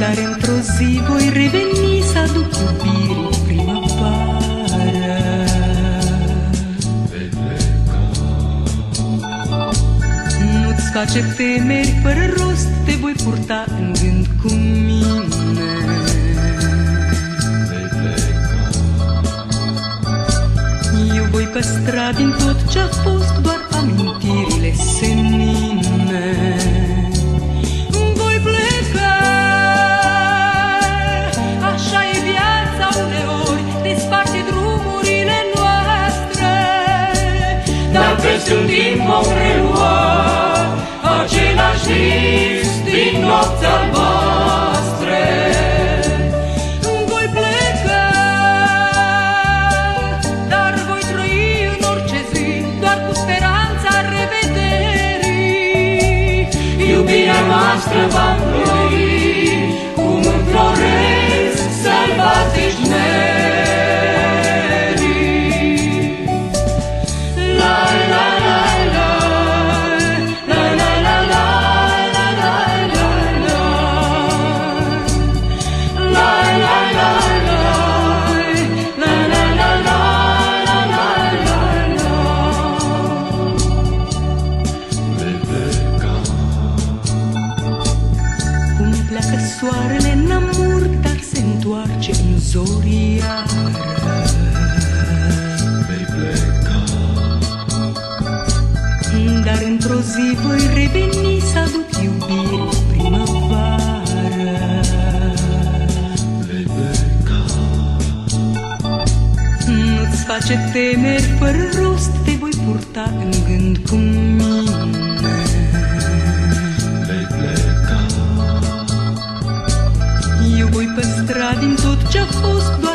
Dar într-o zi voi reveni să aduc iubirii primăvară. Vei pleca. Nu-ți face temeri fără rost, te voi purta în gând cu mine. Vei pleca. Eu voi păstra din tot ce-a fost doar amintirile senine. Voi pleca, așa e viața uneori, desparte drumurile noastre. Dar peste un timp vom relua același vis din nopți albastre. Voi pleca, dar voi trăi în orice zi doar cu speranța revederii. Iubirea noastră va înflori cum înfloresc sălbatici nerii. La la la la, la la la la, la la la la, la la la la, la la la la, la la la la. Vei pleca. Cum pleacă soarele în amur, dar se întoarce în zoriară. Vei pleca. Dar într-o zi voi reveni să aduc iubire primăvară. Vei pleca. Nu-ți face temeri fără rost, te voi purta în gând cu mine. Vei pleca. Eu voi păstra din tot ce-a fost doar